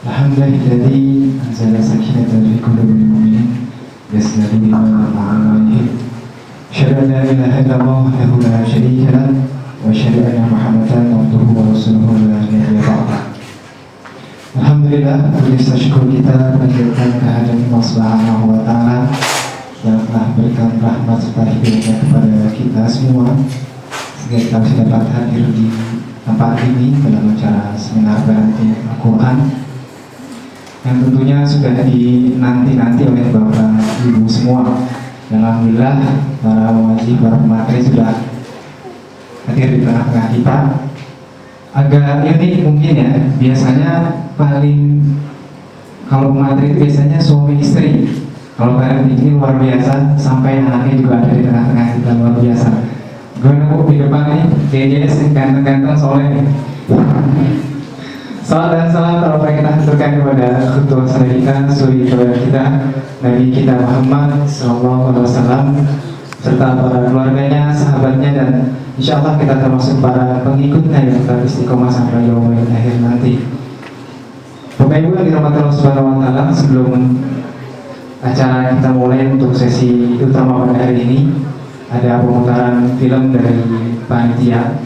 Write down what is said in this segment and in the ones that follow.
Alhamdulillahilladzi anzala sakinatan fi qulubil mu'minin yasdadu bima ma'anihim. Asyhadu an la ilaha illallah wahdahu la syarika lah wa asyhadu anna Muhammadan abduhu wa rasuluhu la nabiyya ba'dah. Alhamdulillah, rasa syukur kita panjatkan kehadiran Allah Subhanahu wa taala yang telah berikan rahmat serta hidayahnya kepada kita semua sehingga kita bisa dapat hadir di tempat ini dalam acara seminar Parenting Al-Quran yang tentunya sudah dinanti-nanti oleh Bapak Ibu semua. Dan alhamdulillah para wajib, para pemateri sudah hadir di tengah-tengah kita. Agak unik mungkin ya, biasanya paling kalau pemateri itu biasanya suami istri. Kalau parenting ini luar biasa, sampai anaknya juga ada di tengah-tengah kita, luar biasa. Gue nemu di depan nih, DJS ganteng-ganteng soleh. Salam dan salam terbaik kita haturkan kepada ketua kita, suri kita, Nabi kita Muhammad SAW, serta para keluarganya, sahabatnya, dan insya Allah kita termasuk para pengikutnya yang tetap istiqomah sampai yaumul akhir nanti. Bapak Ibu yang dirahmati Allah Subhanahu wa taala, sebelum acara kita mulai untuk sesi utama pada hari ini, ada pemutaran film dari panitia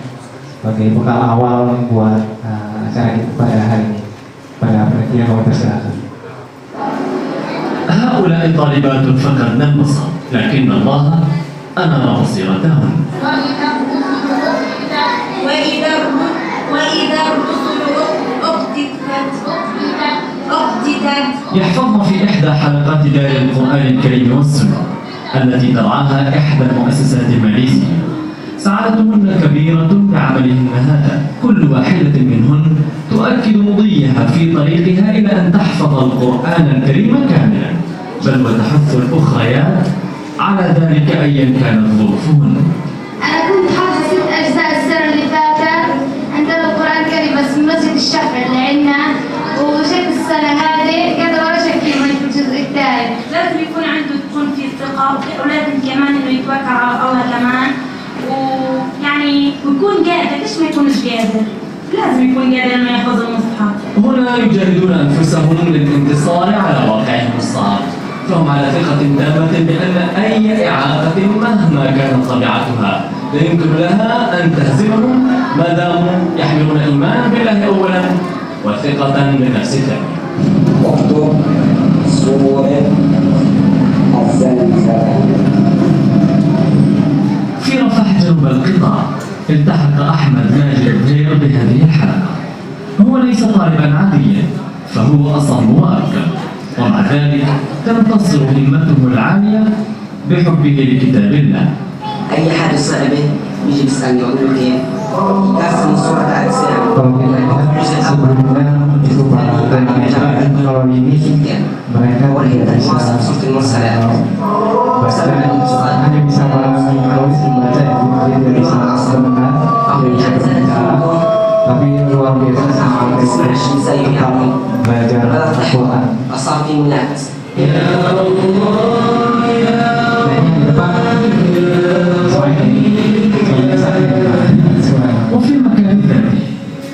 sebagai bekal awal buat acara kita pada hari ini. Pada panitia kami persilakan. هؤلاء طالبات فقدن البصر لكن الله أنار بصيرتهم. وإذا الرسل أقدت يحفظن في إحدى حلقات دار القرآن الكريم والسنة التي ترعاها إحدى المؤسسات الماليزية. سعادتهن كبيرة بعملهن هذا، كل واحدة منهن تؤكد مضيها في طريقها إلى أن تحفظ القرآن الكريم كاملا، بل وتحث الأخريات على ذلك أيا كانت ظروفهن. أنا كنت حافظة 6 أجزاء السنة اللي فاتت، عندنا القرآن الكريم بس من مسجد الشافعي اللي عندنا، وشفت السنة هذه قاعدة ورا شكل من الجزء الثاني. لازم يكون عنده تكون في ثقة، ولازم كمان إنه يتوكل على الله كمان، ويعني يكون قادر. ليش ما يكونش قادر؟ لازم يكون قادر إنه يحفظ المصحف. هنا يجاهدون أنفسهم للانتصار على واقعهم الصعب، فهم على ثقة تامة بأن أي إعاقة مهما كانت طبيعتها لا يمكن لها أن تهزمهم ما داموا يحملون إيمانا بالله أولا وثقة بالنفس ثانيا. اكتب سورة الزلزلة. في رفح جنوب القطاع التحق أحمد ماجد غير بهذه الحلقة. هو ليس طالبا عاديا، فهو أصم وأبكر، ومع ذلك تنتصر همته العالية بحبه لكتاب الله. أي حاجة صعبة بيجي بيسألني أقول له كيف؟ يقسم سورة الأجزاء. Kalau kita lihat sebelumnya itu para pembicaraan kalau ini mereka tidak bisa baca, hanya bisa menulis membaca, dia tidak bisa mendengar, dia bisa berbicara, tapi luar biasa sampai tetap belajar Al-Quran. يا الله يا وفي المكان ذاته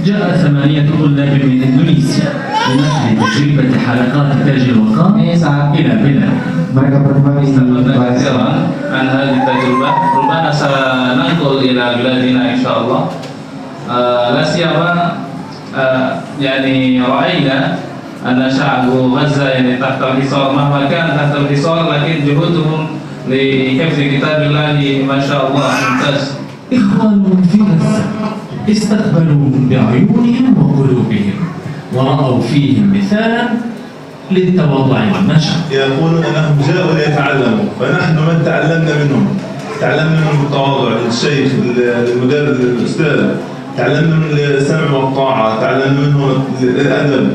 جاء 8 طلاب من إندونيسيا لنشر تجربة حلقات تاج الوقار إلى بلاد. Mereka berdua di عن هذه التجربة ربما سننقل إلى بلادنا إن شاء الله. لا سيما يعني رأينا أن شعب غزة يعني تحت الحصار، مهما كان تحت الحصار لكن جهودهم لحفظ كتاب الله ما شاء الله ممتاز. إخوانهم في غزة استقبلوهم بعيونهم وقلوبهم ورأوا فيهم مثالا للتواضع والنشاط. يقولون أنهم جاءوا ليتعلموا، فنحن من تعلمنا منهم، تعلمنا منهم التواضع للشيخ، المدرس، الأستاذ، تعلمنا من السمع والطاعة، تعلمنا منهم الأدب،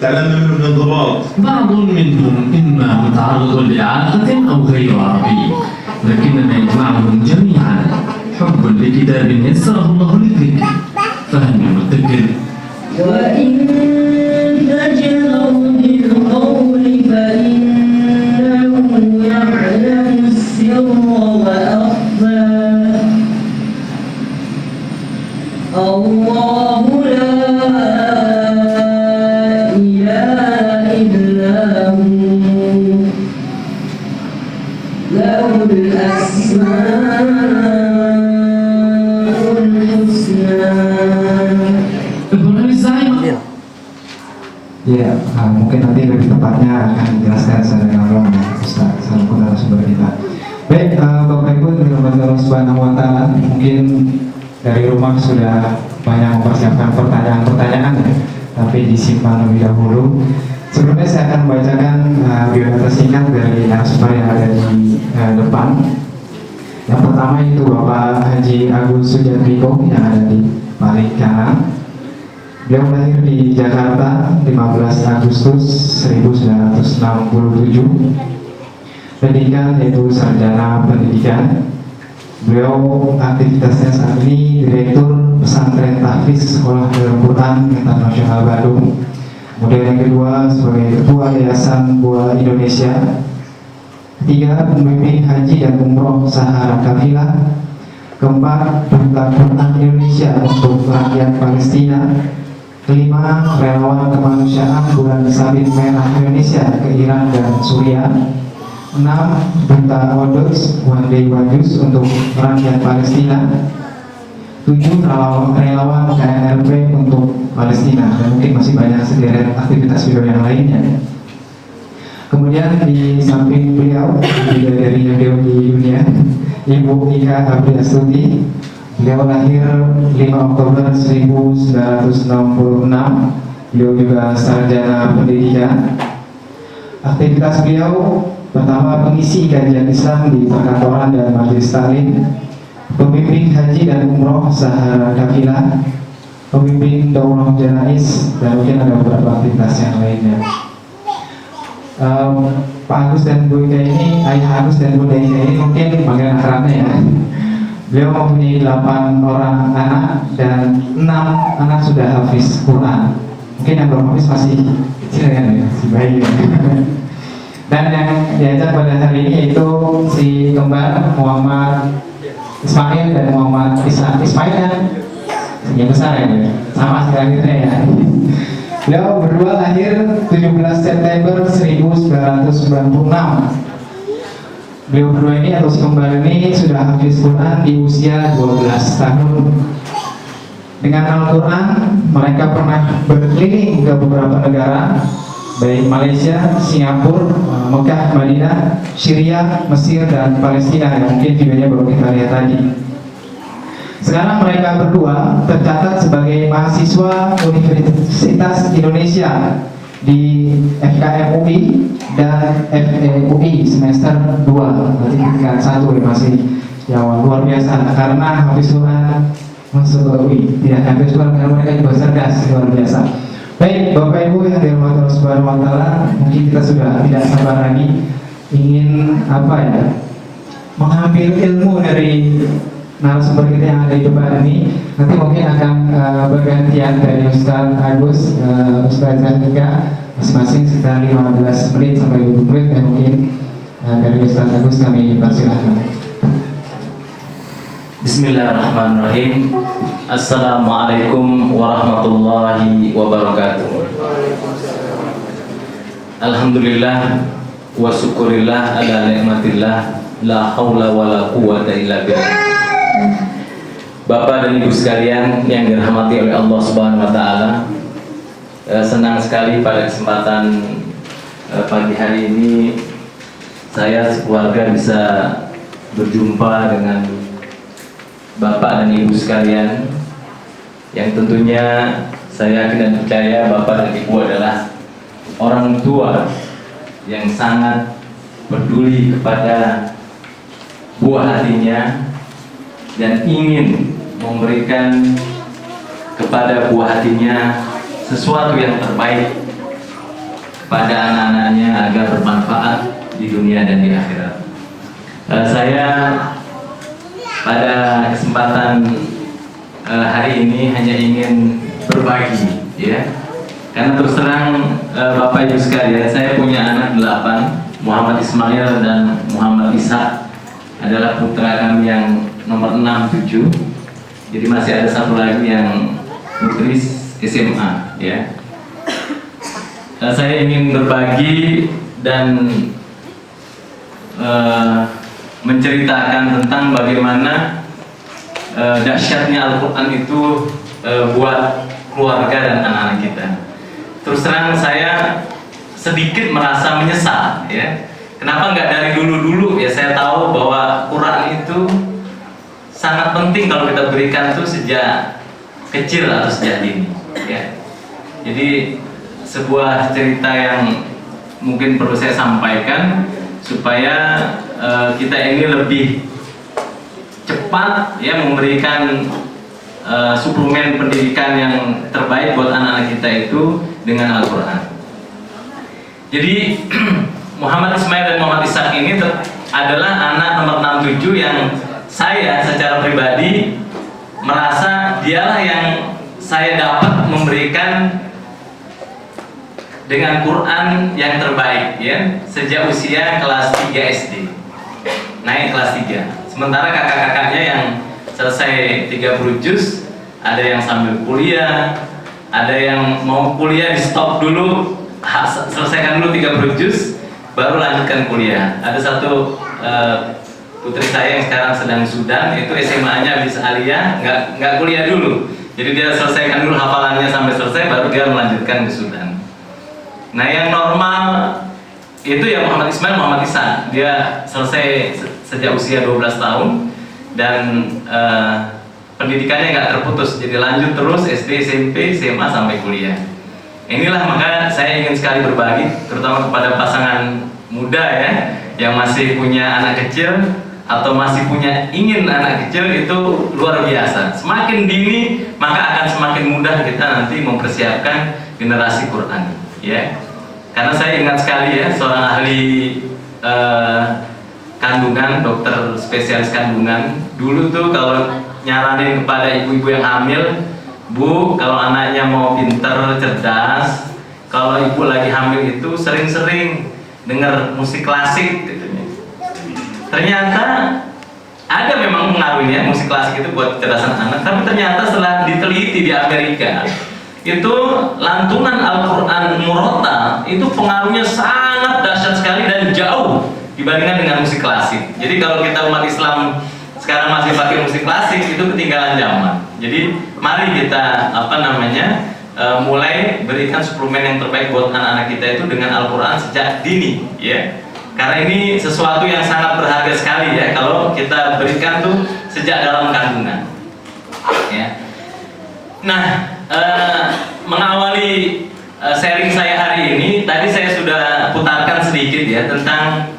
تعلمنا منهم الانضباط. بعض منهم إما متعرض لإعاقة أو غير عربي، لكنما يجمعهم جميعا حب لكتاب يسره الله للذكر، فهل من مدكر؟ وإن تجهر بالقول فإنه يعلم السر وأخفى. الله لا إله Ibrahim Zaim. Ya, mungkin nanti lebih tepatnya akan dijelaskan secara langsung ya Ustaz selaku narasumber kita. Baik, Bapak Ibu yang dirahmati Allah Subhanahu wa Ta'ala, mungkin dari rumah sudah banyak mempersiapkan pertanyaan-pertanyaan ya, tapi disimpan lebih dahulu. Sebelumnya saya akan membacakan biodata singkat dari narasumber yang ada di depan. Yang pertama itu Bapak Haji Agus Sujatmiko yang ada di paling kanan. Beliau lahir di Jakarta 15 Agustus 1967. Pendidikan yaitu sarjana pendidikan. Beliau aktivitasnya saat ini Direktur Pesantren Tahfiz Sekolah Al-Quran Internasional Bandung. Kemudian yang kedua sebagai Ketua Yayasan Buah Indonesia. Ketiga, pembimbing haji dan umroh Sahara Kafilah. Keempat, Duta Quran Indonesia untuk rakyat Palestina. Kelima, relawan kemanusiaan Bulan Sabit Merah Indonesia ke Iran dan Suriah. 6, Duta Odos One Day One News untuk rakyat Palestina. 7, relawan KNRP untuk Palestina. Dan mungkin masih banyak sederet aktivitas video yang lainnya. Kemudian di samping beliau, bidadarinya beliau di dunia, Ibu Ika Apriastuti. Beliau lahir 5 Oktober 1966. Beliau juga sarjana pendidikan. Aktivitas beliau pertama pengisi kajian Islam di perkantoran dan majelis taklim, pembimbing haji dan umroh Sahara Kafilah, pembimbing daurah janais, dan mungkin ada beberapa aktivitas yang lainnya. Pak Agus dan Bu Ika ini, Ayah Agus dan Bunda Ika ini mungkin panggilan akrabnya ya. Beliau mempunyai 8 orang anak dan 6 anak sudah hafiz Quran. Mungkin yang belum hafiz masih kecil ya, masih bayi ya. Dan yang diajak pada hari ini yaitu si kembar Muhammad Ismail dan Muhammad Ismail kan yang besar ya, sama sekali ya. Beliau berdua lahir 17 September 1996. Beliau berdua ini atau si kembar ini sudah hafiz Quran di usia 12 tahun. Dengan Al-Quran, mereka pernah berkeliling ke beberapa negara, baik Malaysia, Singapura, Mekah, Madinah, Syria, Mesir, dan Palestina yang mungkin videonya baru kita lihat tadi. Sekarang mereka berdua tercatat sebagai mahasiswa Universitas Indonesia di FKM UI dan FEUI semester 2, berarti tingkat 1 ya, masih jauh luar biasa karena hafiz Quran masuk ke UI, tidak hafiz Quran karena mereka juga cerdas, luar biasa. Baik, Bapak Ibu yang dirahmati Allah Subhanahu wa Ta'ala, mungkin kita sudah tidak sabar lagi ingin mengambil ilmu dari narasumber kita yang ada di depan ini. Nanti mungkin akan bergantian dari Ustaz Agus, Ustaz Zanika, masing-masing sekitar 15 menit sampai 20 menit, dan mungkin dari Ustaz Agus kami persilahkan. Bismillahirrahmanirrahim. Assalamualaikum warahmatullahi wabarakatuh. Alhamdulillah wa syukurillah ala nikmatillah, la haula wa la quwata illa billah. Bapak dan Ibu sekalian yang dirahmati oleh Allah Subhanahu wa Ta'ala, senang sekali pada kesempatan pagi hari ini saya sekeluarga bisa berjumpa dengan Bapak dan Ibu sekalian, yang tentunya saya yakin dan percaya Bapak dan Ibu adalah orang tua yang sangat peduli kepada buah hatinya dan ingin memberikan kepada buah hatinya sesuatu yang terbaik kepada anak-anaknya agar bermanfaat di dunia dan di akhirat. Saya pada kesempatan hari ini hanya ingin berbagi, ya. Karena terus terang Bapak Ibu sekalian, saya punya anak 8, Muhammad Ismail dan Muhammad Ishak adalah putra kami yang nomor 6, 7. Jadi masih ada satu lagi yang mudris SMA, ya. Saya ingin berbagi dan menceritakan tentang bagaimana dahsyatnya Al-Quran itu buat keluarga dan anak-anak kita. Terus terang saya sedikit merasa menyesal ya. Kenapa nggak dari dulu-dulu ya? Saya tahu bahwa Quran itu sangat penting kalau kita berikan itu sejak kecil atau sejak dini ya. Jadi sebuah cerita yang mungkin perlu saya sampaikan supaya kita ini lebih cepat ya memberikan suplemen pendidikan yang terbaik buat anak-anak kita itu dengan Al-Quran. Jadi Muhammad Ismail dan Muhammad Ishak ini adalah anak nomor 67 yang saya secara pribadi merasa dialah yang saya dapat memberikan dengan Quran yang terbaik ya sejak usia kelas 3 SD naik kelas 3. Sementara kakak-kakaknya yang selesai 30 juz, ada yang sambil kuliah, ada yang mau kuliah di stop dulu, selesaikan dulu 30 juz baru lanjutkan kuliah. Ada satu putri saya yang sekarang sedang Sudan, itu SMA-nya habis aliyah, nggak kuliah dulu. Jadi dia selesaikan dulu hafalannya sampai selesai baru dia melanjutkan ke Sudan. Nah yang normal itu ya Muhammad Ismail, Muhammad Ishak. Dia selesai sejak usia 12 tahun dan pendidikannya nggak terputus, jadi lanjut terus SD, SMP, SMA sampai kuliah. Inilah maka saya ingin sekali berbagi, terutama kepada pasangan muda ya, yang masih punya anak kecil atau masih punya ingin anak kecil, itu luar biasa. Semakin dini maka akan semakin mudah kita nanti mempersiapkan generasi Quran ya. Karena saya ingat sekali ya, seorang ahli kandungan, dokter spesialis kandungan dulu tuh kalau nyaranin kepada ibu-ibu yang hamil, Bu, kalau anaknya mau pinter, cerdas, kalau ibu lagi hamil itu sering-sering dengar musik klasik gitu. Ternyata ada memang pengaruhnya musik klasik itu buat kecerdasan anak, tapi ternyata setelah diteliti di Amerika itu lantunan Al-Quran murotal itu pengaruhnya sangat dahsyat sekali dan jauh dibandingkan dengan musik klasik. Jadi kalau kita umat Islam sekarang masih pakai musik klasik itu ketinggalan zaman. Jadi mari kita mulai berikan suplemen yang terbaik buat anak-anak kita itu dengan Al-Quran sejak dini ya. Karena ini sesuatu yang sangat berharga sekali ya kalau kita berikan tuh sejak dalam kandungan ya. Nah mengawali sharing saya hari ini, tadi saya sudah putarkan sedikit ya tentang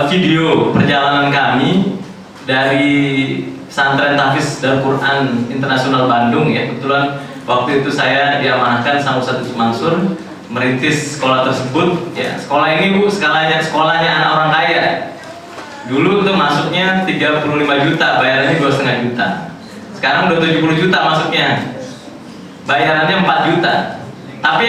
video perjalanan kami dari Pesantren Tahfiz Darul Quran Internasional Bandung ya. Kebetulan waktu itu saya diamanahkan sama Ustaz Mansur merintis sekolah tersebut ya. Sekolah ini Bu, sekolahnya anak orang kaya. Dulu tuh masuknya 35 juta, bayarannya 2,5 juta. Sekarang udah 70 juta masuknya. Bayarannya 4 juta. Tapi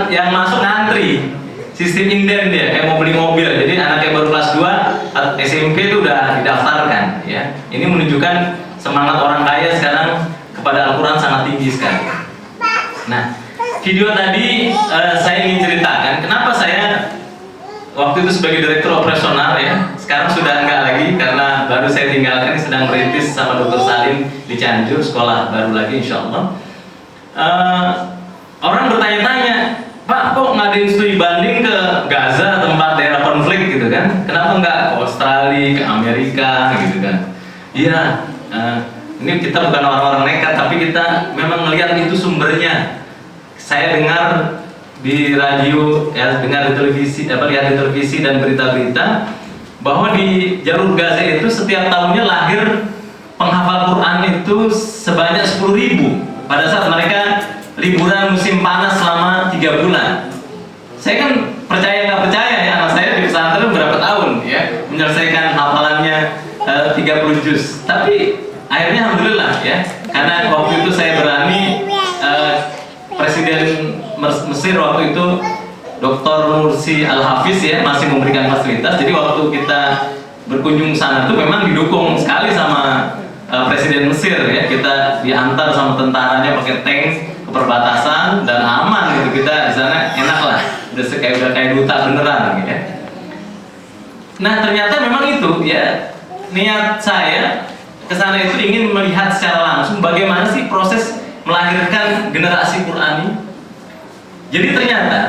yang masuk ngantri. Sistem inden dia, kayak mau beli mobil. Jadi anaknya baru kelas 2 SMP itu udah didaftarkan ya. Ini menunjukkan semangat orang kaya sekarang kepada Al-Quran sangat tinggi sekali. Nah, video tadi saya ingin ceritakan kenapa saya waktu itu sebagai direktur operasional ya. Sekarang sudah enggak lagi karena baru saya tinggalkan, sedang merintis sama Dr. Salim di Cianjur, sekolah baru lagi insya Allah. Orang bertanya-tanya, Pak, kok ngadain studi banding ke Gaza, tempat daerah konflik gitu kan? Kenapa nggak ke Australia, ke Amerika gitu kan? Iya, ini kita bukan orang-orang nekat, tapi kita memang melihat itu sumbernya. Saya dengar di radio, ya, dengar di televisi, lihat di televisi dan berita-berita bahwa di jalur Gaza itu setiap tahunnya lahir penghafal Quran itu sebanyak 10.000 pada saat mereka liburan musim panas selama 3 bulan. Saya kan percaya nggak percaya ya, anak saya di pesantren berapa tahun ya menyelesaikan hafalannya 30 juz. Tapi akhirnya alhamdulillah ya, karena waktu itu saya berani, Presiden Mesir waktu itu Dr. Mursi Al-Hafiz ya masih memberikan fasilitas. Jadi waktu kita berkunjung sana tuh memang didukung sekali sama Presiden Mesir ya. Kita diantar sama tentaranya pakai tank perbatasan dan aman gitu, kita di sana enak lah, udah kayak duta beneran gitu ya. Nah ternyata memang itu ya, niat saya kesana itu ingin melihat secara langsung bagaimana sih proses melahirkan generasi Qurani. Jadi ternyata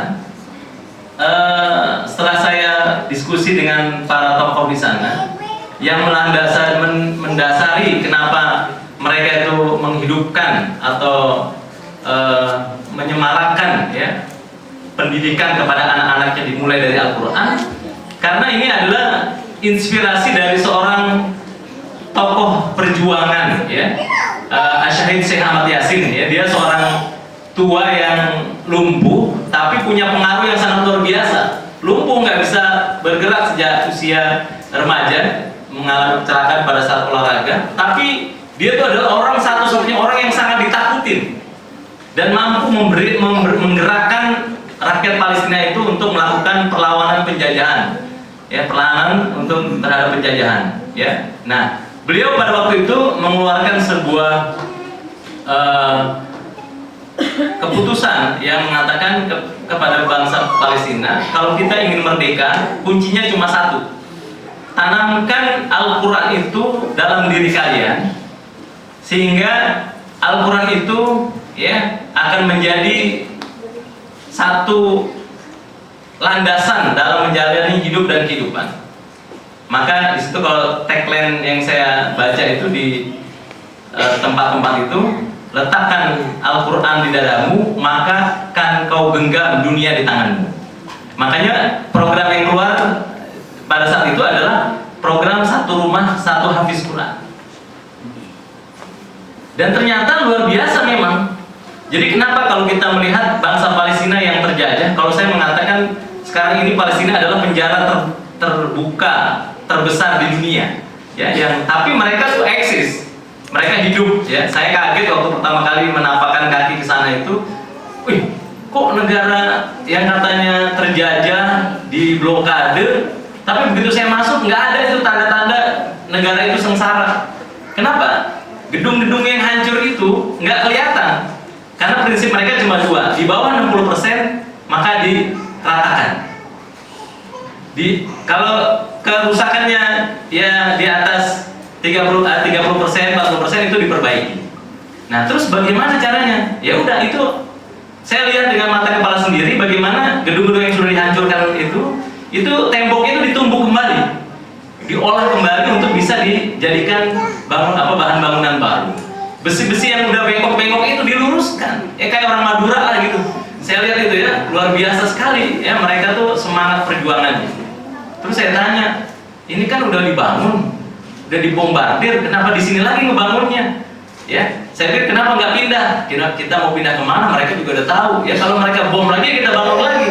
setelah saya diskusi dengan para tokoh di sana yang mendasari kenapa mereka itu menghidupkan atau menyemarakkan ya pendidikan kepada anak-anaknya dimulai dari Al-Quran, karena ini adalah inspirasi dari seorang tokoh perjuangan ya, Syahid Syekh Ahmad Yasin ya. Dia seorang tua yang lumpuh tapi punya pengaruh yang sangat luar biasa. Lumpuh, nggak bisa bergerak sejak usia remaja, mengalami kecelakaan pada saat olahraga, tapi dia itu adalah orang satu-satunya orang yang sangat ditakutin dan mampu menggerakkan rakyat Palestina itu untuk melakukan perlawanan penjajahan ya, perlawanan untuk terhadap penjajahan ya. Nah, beliau pada waktu itu mengeluarkan sebuah keputusan yang mengatakan kepada bangsa Palestina, kalau kita ingin merdeka, kuncinya cuma satu: tanamkan Al-Quran itu dalam diri kalian, sehingga Al-Quran itu ya akan menjadi satu landasan dalam menjalani hidup dan kehidupan. Maka di situ kalau tagline yang saya baca itu di tempat-tempat itu, letakkan Al-Quran di dadamu, maka kan kau genggam dunia di tanganmu. Makanya program yang keluar pada saat itu adalah program satu rumah satu hafiz Quran. Dan ternyata luar biasa memang. Jadi kenapa kalau kita melihat bangsa Palestina yang terjajah, kalau saya mengatakan sekarang ini Palestina adalah penjara terbuka terbesar di dunia ya, yang tapi mereka tuh eksis, mereka hidup ya. Saya kaget waktu pertama kali menapakkan kaki ke sana itu, wih, kok negara yang katanya terjajah di blokade, tapi begitu saya masuk nggak ada itu tanda-tanda negara itu sengsara. Kenapa? Gedung-gedung yang hancur itu nggak kelihatan, karena prinsip mereka cuma dua: di bawah 60% maka diratakan. Kalau kerusakannya ya di atas 30%, 40% itu diperbaiki. Nah, terus bagaimana caranya? Ya udah, itu saya lihat dengan mata kepala sendiri bagaimana gedung-gedung yang sudah dihancurkan itu temboknya itu ditumbuk kembali, diolah kembali untuk bisa dijadikan bahan bangunan baru. Besi-besi yang udah bengkok-bengkok itu diluruskan, kayak orang Madura lah gitu. Saya lihat itu ya, luar biasa sekali ya, mereka tuh semangat perjuangannya. Terus saya tanya, ini kan udah dibangun, udah dibombardir, kenapa di sini lagi ngebangunnya? Ya, saya pikir kenapa nggak pindah? Kita mau pindah kemana? Mereka juga udah tahu. Ya kalau mereka bom lagi, kita bangun lagi.